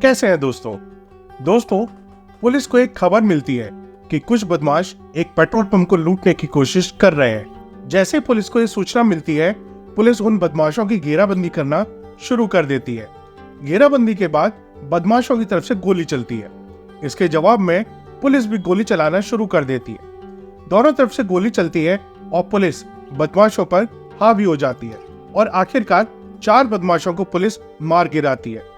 कैसे हैं दोस्तों पुलिस को एक खबर मिलती है कि कुछ बदमाश एक पेट्रोल पंप को लूटने की कोशिश कर रहे हैं। जैसे पुलिस को ये सूचना मिलती है, पुलिस उन बदमाशों की घेराबंदी करना शुरू कर देती है। घेराबंदी के बाद बदमाशों की तरफ से गोली चलती है। इसके जवाब में पुलिस भी गोली चलाना शुरू कर देती है। दोनों तरफ से गोली चलती है और पुलिस बदमाशों पर हावी हो जाती है और आखिरकार 4 बदमाशों को पुलिस मार गिराती है।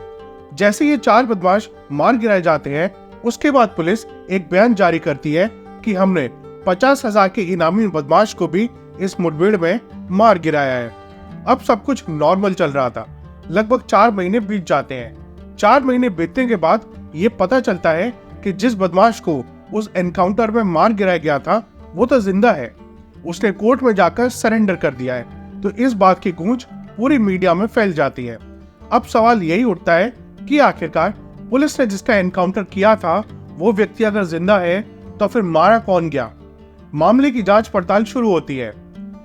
जैसे ये 4 बदमाश मार गिराए जाते हैं, उसके बाद पुलिस एक बयान जारी करती है कि हमने 50,000 के इनामी बदमाश को भी इस मुठभेड़ में मार गिराया है। अब सब कुछ नॉर्मल चल रहा था। लगभग 4 महीने बीत जाते हैं। 4 महीने बीतने के बाद ये पता चलता है कि जिस बदमाश को उस एनकाउंटर में मार गिराया गया था, वो तो जिंदा है। उसने कोर्ट में जाकर सरेंडर कर दिया है। तो इस बात की गूंज पूरी मीडिया में फैल जाती है। अब सवाल यही उठता है कि आखिरकार पुलिस ने जिसका एनकाउंटर किया था, वो व्यक्ति अगर जिंदा है तो फिर मारा कौन गया। मामले की जांच पड़ताल शुरू होती है।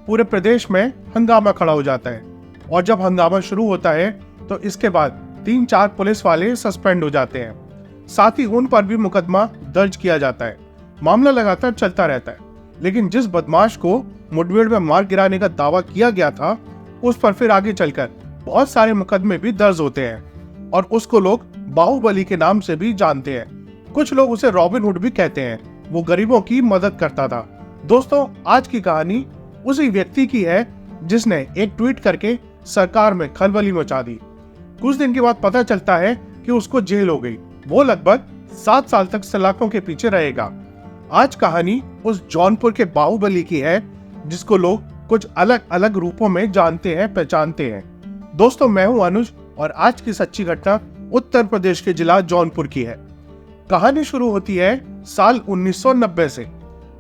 पूरे प्रदेश में हंगामा खड़ा हो जाता है और जब हंगामा शुरू होता है तो इसके बाद 3-4 पुलिस वाले सस्पेंड हो जाते हैं। साथ ही उन पर भी मुकदमा दर्ज किया जाता है। मामला लगातार चलता रहता है, लेकिन जिस बदमाश को मुठभेड़ में मार गिराने का दावा किया गया था, उस पर फिर आगे चलकर बहुत सारे मुकदमे भी दर्ज होते हैं और उसको लोग बाहुबली के नाम से भी जानते हैं। कुछ लोग उसे रॉबिन हुड भी कहते हैं। वो गरीबों की मदद करता था। दोस्तों, आज की कहानी उसी व्यक्ति की है जिसने एक ट्वीट करके सरकार में खलबली मचा दी। कुछ दिन के बाद पता चलता है कि उसको जेल हो गई। वो लगभग 7 साल तक सलाखों के पीछे रहेगा। आज कहानी उस जौनपुर के बाहुबली की है जिसको लोग कुछ अलग अलग रूपों में जानते हैं, पहचानते हैं। दोस्तों, मैं हूं अनुज और आज की सच्ची घटना उत्तर प्रदेश के जिला जौनपुर की है। कहानी शुरू होती है साल 1990 से।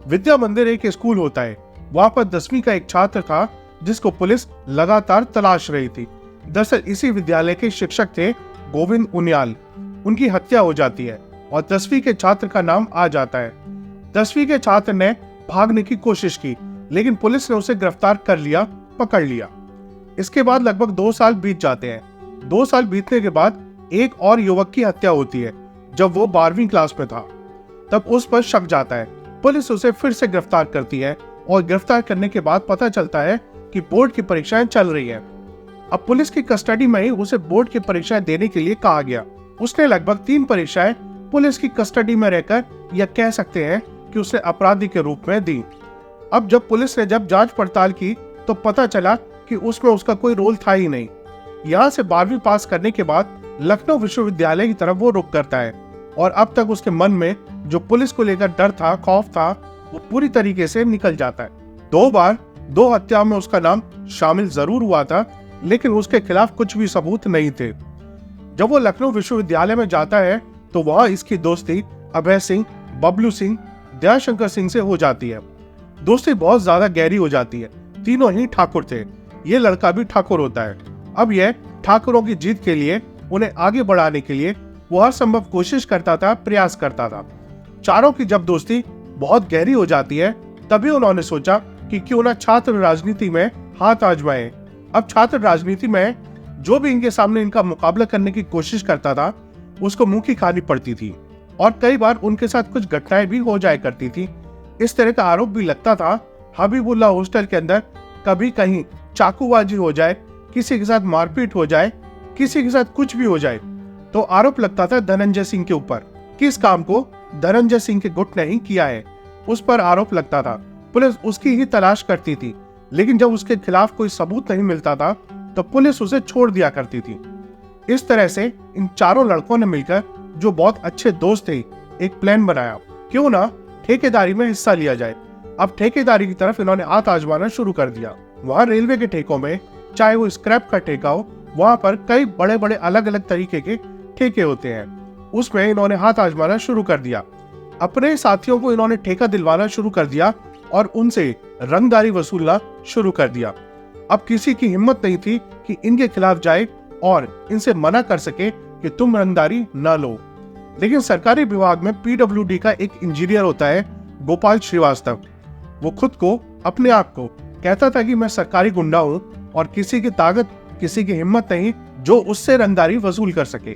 विद्या मंदिर एक स्कूल होता है। वहां पर 10वीं का एक छात्र था जिसको पुलिस लगातार तलाश रही थी। दरअसल इसी विद्यालय के शिक्षक थे गोविंद उनियाल। उनकी हत्या हो जाती है और 10वीं के छात्र का नाम आ जाता है। 10वीं के छात्र ने भागने की कोशिश की, लेकिन पुलिस ने उसे गिरफ्तार कर लिया, पकड़ लिया। इसके बाद लगभग 2 साल बीत जाते हैं। 2 साल बीतने के बाद एक और युवक की हत्या होती है। जब वो 12वीं क्लास में था, तब उस पर शक जाता है। पुलिस उसे फिर से गिरफ्तार करती है और गिरफ्तार करने के बाद पता चलता है कि बोर्ड की परीक्षाएं चल रही हैं। अब पुलिस की कस्टडी में ही उसे बोर्ड की परीक्षाएं देने के लिए कहा गया। उसने लगभग 3 परीक्षाएं पुलिस की कस्टडी में रहकर, या कह सकते हैं कि उसने अपराधी के रूप में दी। अब जब पुलिस ने जांच पड़ताल की तो पता चला कि उसमें उसका कोई रोल था ही नहीं। यहाँ से 12वीं पास करने के बाद लखनऊ विश्वविद्यालय की तरफ वो रुख करता है और अब तक उसके मन में जो पुलिस को लेकर डर था, खौफ था, वो पूरी तरीके से निकल जाता है। 2 बार 2 हत्याओं में उसका नाम शामिल जरूर हुआ था, लेकिन उसके खिलाफ कुछ भी सबूत नहीं थे। जब वो लखनऊ विश्वविद्यालय में जाता है तो वहां इसकी दोस्ती अभय सिंह, बबलू सिंह, दयाशंकर सिंह से हो जाती है। दोस्ती बहुत ज्यादा गहरी हो जाती है। तीनों ही ठाकुर थे। ये लड़का भी ठाकुर होता है। अब यह ठाकुरों की जीत के लिए, उन्हें आगे बढ़ाने के लिए वो हर संभव कोशिश करता था, प्रयास करता था। चारों की जब दोस्ती बहुत गहरी हो जाती है, तभी उन्होंने सोचा कि क्यों ना छात्र राजनीति में हाथ आजमाएं। अब छात्र राजनीति में जो भी इनके सामने इनका मुकाबला करने की कोशिश करता था, उसको मुंह की खानी पड़ती थी और कई बार उनके साथ कुछ घटनाएं भी हो जाया करती थी। इस तरह का आरोप भी लगता था हबीबुल्ला हॉस्टल के अंदर कभी कहीं चाकूबाजी हो जाए, किसी के साथ मारपीट हो जाए, किसी के साथ कुछ भी हो जाए, तो आरोप लगता था धनंजय सिंह के ऊपर। किस काम को धनंजय सिंह के गुट ने ही किया है, उस पर आरोप लगता था। पुलिस उसकी ही तलाश करती थी, लेकिन जब उसके खिलाफ कोई सबूत नहीं मिलता था तो पुलिस उसे छोड़ दिया करती थी। इस तरह से इन चारों लड़कों ने मिलकर, जो बहुत अच्छे दोस्त थे, एक प्लान बनाया। क्यों ना ठेकेदारी में हिस्सा लिया जाए। अब ठेकेदारी की तरफ इन्होंने हाथ आजमाना शुरू कर दिया। वहां रेलवे के ठेकों में, चाहे वो स्क्रैप का ठेका हो, वहां पर कई बड़े बड़े अलग अलग तरीके के ठेके होते हैं। उसमें इन्होंने हाथ आजमाना शुरू कर दिया। अपने साथियों को इन्होंने ठेका दिलवाना शुरू कर दिया और उनसे रंगदारी वसूलना शुरू कर दिया। अब किसी की हिम्मत नहीं थी कि इनके खिलाफ जाए और इनसे मना कर सके कि तुम रंगदारी ना लो। लेकिन सरकारी विभाग में पीडब्ल्यूडी का एक इंजीनियर होता है, गोपाल श्रीवास्तव। वो खुद को, अपने आप को कहता था कि मैं सरकारी गुंडा हूं और किसी की ताकत, किसी की हिम्मत नहीं जो उससे रंगदारी वसूल कर सके।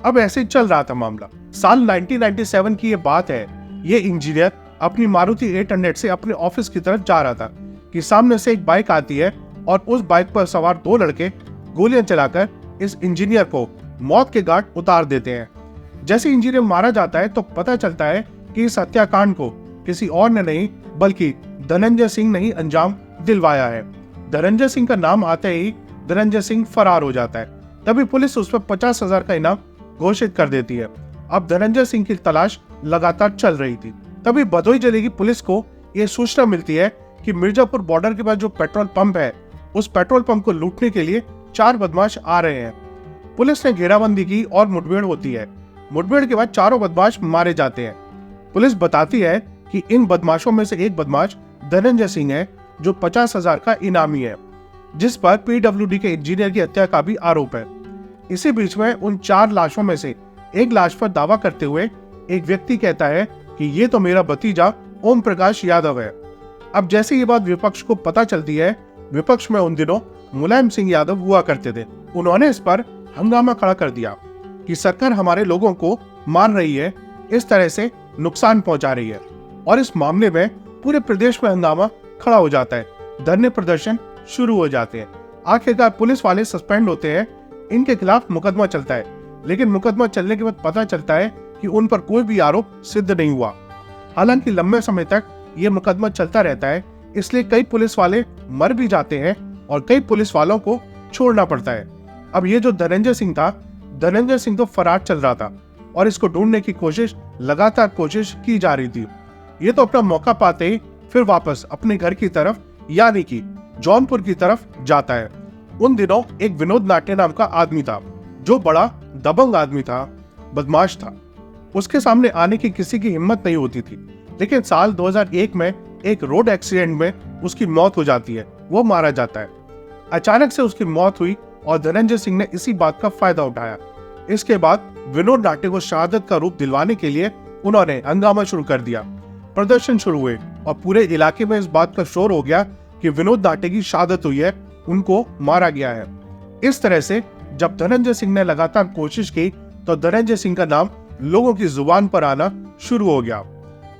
अब ऐसे चल रहा था मामला। साल 1997 की ये बात है। ये इंजीनियर अपनी मारुति 800 से अपने ऑफिस की तरफ जा रहा था कि सामने से एक बाइक आती है और उस बाइक पर सवार दो लड़के गोलियां चलाकर इस इंजीनियर को मौत के घाट उतार देते हैं। जैसे इंजीनियर मारा जाता है तो पता चलता है कि इस हत्याकांड को किसी और ने नहीं बल्कि धनंजय सिंह ने ही अंजाम दिलवाया है। धनंजय सिंह का नाम आते ही धनंजय सिंह फरार हो जाता है। तभी पुलिस उस पर 50,000 का इनाम घोषित कर देती है। अब धनंजय सिंह की तलाश लगातार चल रही थी। तभी भदोही जिले की पुलिस को यह सूचना मिलती है कि मिर्जापुर बॉर्डर के पास जो पेट्रोल पंप है, उस पेट्रोल पंप को लूटने के लिए 4 बदमाश आ रहे हैं। पुलिस ने घेराबंदी की और मुठभेड़ होती है। मुठभेड़ के बाद चारों बदमाश मारे जाते हैं। पुलिस बताती है कि इन बदमाशों में से एक बदमाश धनंजय सिंह है जो 50,000 का इनामी है, जिस पर पीडब्ल्यूडी के इंजीनियर की हत्या का भी आरोप है। इसी बीच में उन 4 लाशों में से एक लाश पर दावा करते हुए एक व्यक्ति कहता है कि ये तो मेरा भतीजा ओम प्रकाश यादव है। अब जैसे ये बात विपक्ष को पता चलती है, विपक्ष में उन दिनों मुलायम सिंह यादव हुआ करते थे। उन्होंने इस पर हंगामा खड़ा कर दिया कि सरकार हमारे लोगों को मार रही है, इस तरह से नुकसान पहुंचा रही है, और इस मामले में पूरे प्रदेश में हंगामा खड़ा हो जाता है। धरने प्रदर्शन शुरू हो जाते हैं। आखिरकार पुलिस वाले सस्पेंड होते हैं, इनके खिलाफ मुकदमा चलता है, लेकिन मुकदमा चलने के बाद पता चलता है कि उन पर कोई भी आरोप सिद्ध नहीं हुआ। हालांकि लंबे समय तक ये मुकदमा चलता रहता है, इसलिए कई पुलिस वाले मर भी जाते हैं और कई पुलिस वालों को छोड़ना पड़ता है। अब ये जो धनंजय सिंह था, धनंजय सिंह तो फरार चल रहा था और इसको ढूंढने की लगातार कोशिश की जा रही थी। ये तो अपना मौका पाते ही फिर वापस अपने घर की तरफ यानी कि जौनपुर की तरफ जाता है। उन दिनों एक विनोद नाट्य नाम का आदमी था जो बड़ा दबंग आदमी था, बदमाश था। उसके सामने आने की किसी की हिम्मत नहीं होती थी, लेकिन साल 2001 में एक रोड एक्सीडेंट में उसकी मौत हो जाती है, वो मारा जाता है। अचानक से उसकी मौत हुई और धनंजय सिंह ने इसी बात का फायदा उठाया। इसके बाद विनोद नाट्य को शहादत का रूप दिलवाने के लिए उन्होंने हंगामा शुरू कर दिया। प्रदर्शन शुरू हुए और पूरे इलाके में इस बात का शोर हो गया कि विनोद नाट्य की शहादत हुई है, उनको मारा गया है। इस तरह से जब धनंजय सिंह ने लगातार कोशिश की तो धनंजय सिंह का नाम लोगों की जुबान पर आना शुरू हो गया।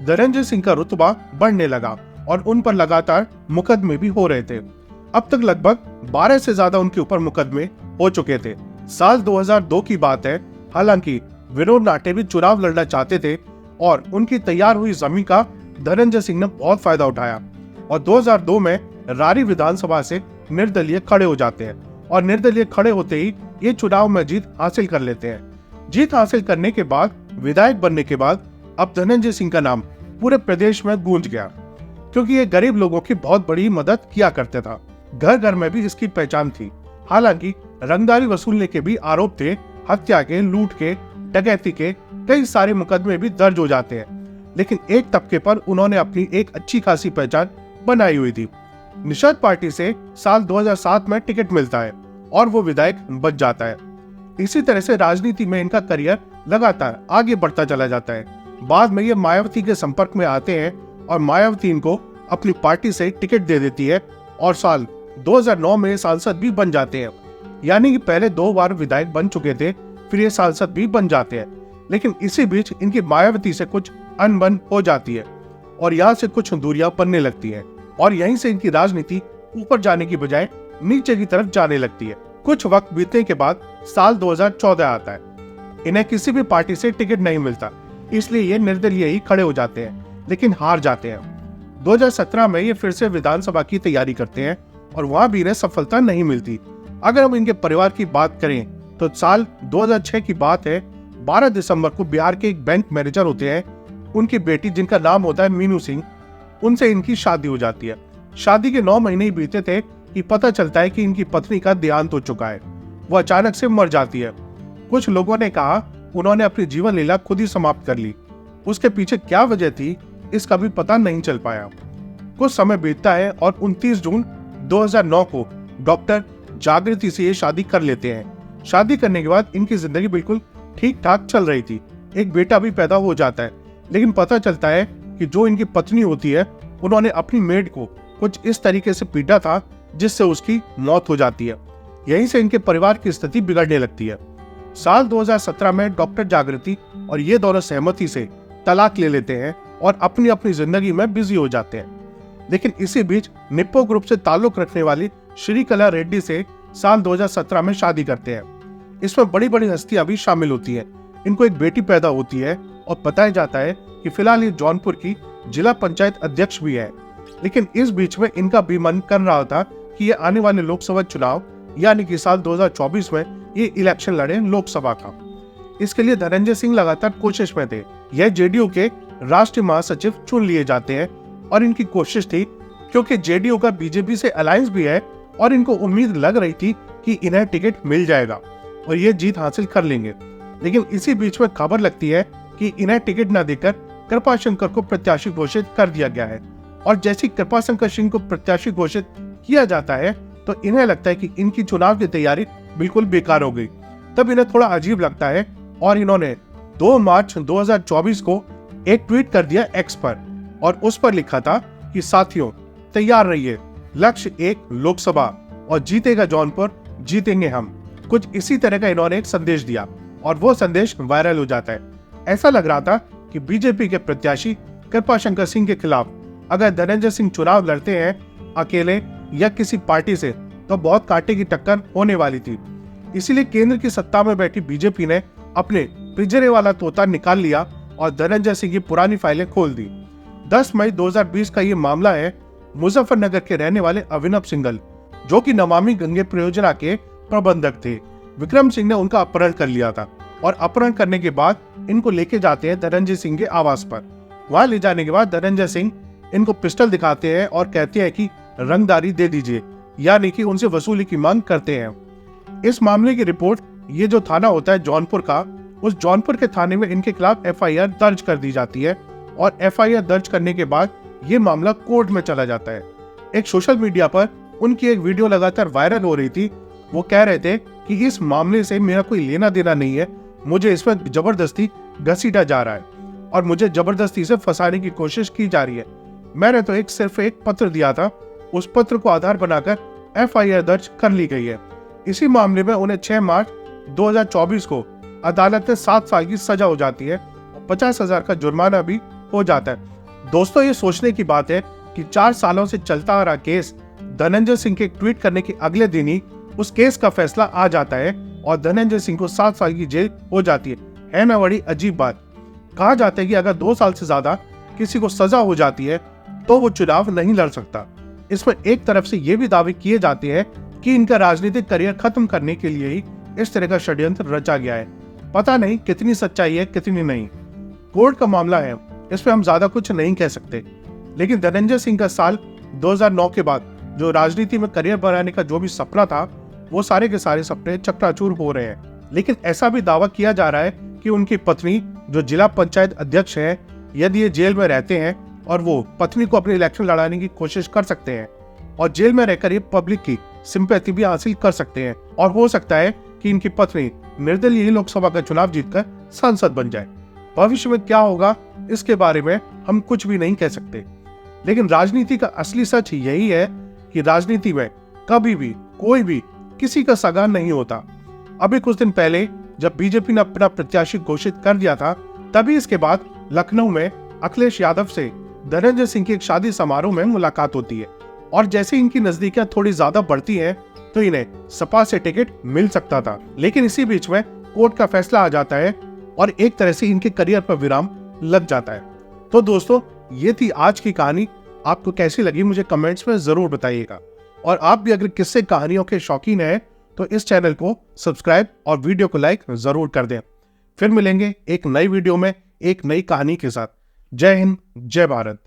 धनंजय सिंह का रुतबा बढ़ने लगा और उन पर लगातार मुकदमे भी हो रहे थे। अब तक लगभग 12 से ज्यादा उनके ऊपर मुकदमे हो चुके थे। साल 2002 की बात है। हालांकि विनोद नाट्य भी चुनाव लड़ना चाहते थे और उनकी तैयार हुई जमीन का धनंजय सिंह ने बहुत फायदा उठाया और 2002 में रारी विधानसभा से निर्दलीय खड़े हो जाते हैं और निर्दलीय खड़े होते ही ये चुनाव में जीत हासिल कर लेते हैं। जीत हासिल करने के बाद, विधायक बनने के बाद अब धनंजय सिंह का नाम पूरे प्रदेश में गूंज गया, क्योंकि ये गरीब लोगों की बहुत बड़ी मदद किया करता था। घर घर में भी इसकी पहचान थी। हालांकि रंगदारी वसूलने के भी आरोप थे, हत्या के, लूट के, डकैती के कई सारे मुकदमे भी दर्ज हो जाते हैं, लेकिन एक तबके पर उन्होंने अपनी एक अच्छी खासी पहचान बनाई हुई थी। निषाद पार्टी से साल 2007 में टिकट मिलता है और वो विधायक बच जाता है। इसी तरह से राजनीति में इनका करियर लगातार आगे बढ़ता चला जाता है। बाद में ये मायावती के संपर्क में आते हैं और मायावती इनको अपनी पार्टी से टिकट दे देती है और साल 2009 में सांसद भी बन जाते हैं। यानी कि पहले 2 बार विधायक बन चुके थे, फिर ये सांसद भी बन जाते हैं। लेकिन इसी बीच इनकी मायावती से कुछ अनबन हो जाती है और यहाँ से कुछ दूरियां बनने लगती है और यहीं से इनकी राजनीति ऊपर जाने की बजाय नीचे की तरफ जाने लगती है। कुछ वक्त बीतने के बाद साल 2014 आता है। इन्हें किसी भी पार्टी से टिकट नहीं मिलता, इसलिए ये निर्दलीय ही खड़े हो जाते हैं, लेकिन हार जाते हैं। 2017 में ये फिर से विधानसभा की तैयारी करते हैं और वहां भी इन्हें सफलता नहीं मिलती। अगर हम इनके परिवार की बात करें तो साल 2006 की बात है। 12 दिसंबर को बिहार के एक बैंक मैनेजर होते हैं, उनकी बेटी जिनका नाम होता है मीनू सिंह, उनसे इनकी शादी हो जाती है। शादी के 9 महीने ही बीते थे कि पता चलता है कि इनकी पत्नी का देहांत हो चुका है। वो अचानक से मर जाती है। कुछ लोगों ने कहा उन्होंने अपनी जीवन लीला खुद ही समाप्त कर ली। उसके पीछे क्या वजह थी इसका भी पता नहीं चल पाया। कुछ समय बीतता है और 29 जून 2009 को डॉक्टर जागृति से ये शादी कर लेते हैं। शादी करने के बाद इनकी जिंदगी बिल्कुल ठीक ठाक चल रही थी। एक बेटा भी पैदा हो जाता है, लेकिन पता चलता है कि जो इनकी पत्नी होती है उन्होंने अपनी मेड को कुछ इस तरीके से पीटा था जिससे उसकी मौत हो जाती है। यहीं से इनके परिवार की स्थिति बिगड़ने लगती है। साल 2017 में डॉक्टर जागृति और ये दोनों सहमति से तलाक ले लेते हैं और अपनी अपनी जिंदगी में बिजी हो जाते हैं। लेकिन इसी बीच निप्पो ग्रुप से ताल्लुक रखने वाली श्रीकला रेड्डी से साल 2017 में शादी करते हैं। इसमें बड़ी बड़ी हस्तियां भी शामिल होती हैं। इनको एक बेटी पैदा होती है और बताया जाता है कि फिलहाल ये जौनपुर की जिला पंचायत अध्यक्ष भी है। लेकिन इस बीच में इनका भी मन कर रहा था कि ये आने वाले लोकसभा चुनाव यानी कि साल 2024 में ये इलेक्शन लड़े लोकसभा का। इसके लिए धनंजय सिंह लगातार कोशिश में थे। यह जेडीयू के राष्ट्रीय महासचिव चुन लिए जाते हैं और इनकी कोशिश थी, क्योंकि जेडीयू का बीजेपी से अलायंस भी है और इनको उम्मीद लग रही थी कि इन्हें टिकट मिल जाएगा और ये जीत हासिल कर लेंगे। लेकिन इसी बीच में खबर लगती है कि इन्हें टिकट न देकर कृपाशंकर को प्रत्याशी घोषित कर दिया गया है। और जैसे कृपाशंकर सिंह को प्रत्याशी घोषित किया जाता है तो इन्हें लगता है कि इनकी चुनाव की तैयारी बिल्कुल बेकार हो गई। तब इन्हें थोड़ा अजीब लगता है और इन्होंने 2 मार्च 2024 को एक ट्वीट कर दिया एक्स पर और उस पर लिखा था कि साथियों तैयार रहिए, लक्ष्य 1 लोकसभा और जीतेगा जौनपुर, जीतेंगे हम। कुछ इसी तरह का इन्होंने एक संदेश दिया और वो संदेश वायरल हो जाता है। ऐसा लग रहा था कि बीजेपी के प्रत्याशी कृपाशंकर सिंह के खिलाफ अगर धनंजय सिंह चुनाव लड़ते हैं अकेले या किसी पार्टी से तो बहुत कांटे की टक्कर होने वाली थी। इसीलिए केंद्र की सत्ता में बैठी बीजेपी ने अपने पिंजरे वाला तोता निकाल लिया और धनंजय सिंह की पुरानी फाइलें खोल दी। 10 मई 2020 का ये मामला है मुजफ्फरनगर के रहने वाले अभिनव सिंघल, जो कि नमामि गंगे परियोजना के प्रबंधक थे। विक्रम सिंह ने उनका अपहरण कर लिया था और अपहरण करने के बाद इनको लेके जाते हैं धनंजय सिंह के आवास पर। वहां ले जाने के बाद धनंजय सिंह इनको पिस्टल दिखाते हैं और कहते हैं कि रंगदारी दे दीजिए, यानी कि उनसे वसूली की मांग करते हैं। इस मामले की रिपोर्ट ये जो थाना होता है जौनपुर का, उस जौनपुर के थाने में इनके खिलाफ एफआईआर दर्ज कर दी जाती है और एफआईआर दर्ज करने के बाद ये मामला कोर्ट में चला जाता है। एक सोशल मीडिया पर उनकी एक वीडियो लगातार वायरल हो रही थी। वो कह रहे थे कि इस मामले से मेरा कोई लेना देना नहीं है, मुझे इसमें जबरदस्ती घसीटा जा रहा है और मुझे जबरदस्ती से फंसाने की कोशिश की जा रही है। मैंने तो सिर्फ एक पत्र दिया था, उस पत्र को आधार बनाकर एफआईआर दर्ज कर ली गई है। इसी मामले में उन्हें 6 मार्च 2024 को अदालत में 7 साल की सजा हो जाती है और 50,000 का जुर्माना भी हो जाता है। दोस्तों, ये सोचने की बात है कि 4 सालों से चलता आ रहा केस धनंजय सिंह के ट्वीट करने के अगले दिन ही उस केस का फैसला आ जाता है और धनंजय सिंह को 7 साल की जेल हो जाती है ना? बड़ी अजीब बात। कहा जाता है कि अगर 2 साल से ज्यादा किसी को सजा हो जाती है तो वो चुनाव नहीं लड़ सकता। इसमें एक तरफ से ये भी दावे किए जाते हैं कि इनका राजनीतिक करियर खत्म करने के लिए ही इस तरह का षड्यंत्र रचा गया है। पता नहीं कितनी सच्चाई है कितनी नहीं। कोर्ट का मामला है, इसमें हम ज्यादा कुछ नहीं कह सकते। लेकिन धनंजय सिंह का साल 2009 के बाद जो राजनीति में करियर बनाने का जो भी सपना था, वो सारे के सारे सपने चकनाचूर हो रहे हैं। लेकिन ऐसा भी दावा किया जा रहा है कि उनकी पत्नी जो जिला पंचायत अध्यक्ष है, यदि ये जेल में रहते हैं और वो पत्नी को अपने इलेक्शन लड़ाने की कोशिश कर सकते हैं और जेल में रहकर ये पब्लिक की सिंपैथी भी हासिल कर सकते हैं और हो सकता है कि इनकी पत्नी निर्दलीय लोकसभा का चुनाव जीतकर सांसद बन जाए। भविष्य में क्या होगा इसके बारे में हम कुछ भी नहीं कह सकते। लेकिन राजनीति का असली सच यही है कि राजनीति में कभी भी कोई भी किसी का सगा नहीं होता। अभी कुछ दिन पहले जब बीजेपी ने अपना प्रत्याशी घोषित कर दिया था, तभी इसके बाद लखनऊ में अखिलेश यादव से धनंजय सिंह की एक शादी समारोह में मुलाकात होती है और जैसे इनकी नजदीकियां थोड़ी ज्यादा बढ़ती हैं तो इन्हें सपा से टिकट मिल सकता था। लेकिन इसी बीच में कोर्ट का फैसला आ जाता है और एक तरह से इनके करियर पर विराम लग जाता है। तो दोस्तों, ये थी आज की कहानी। आपको कैसी लगी मुझे कमेंट्स में जरूर बताइएगा और आप भी अगर किस्से कहानियों के शौकीन हैं तो इस चैनल को सब्सक्राइब और वीडियो को लाइक जरूर कर दें। फिर मिलेंगे एक नई वीडियो में एक नई कहानी के साथ। जय हिंद, जय भारत।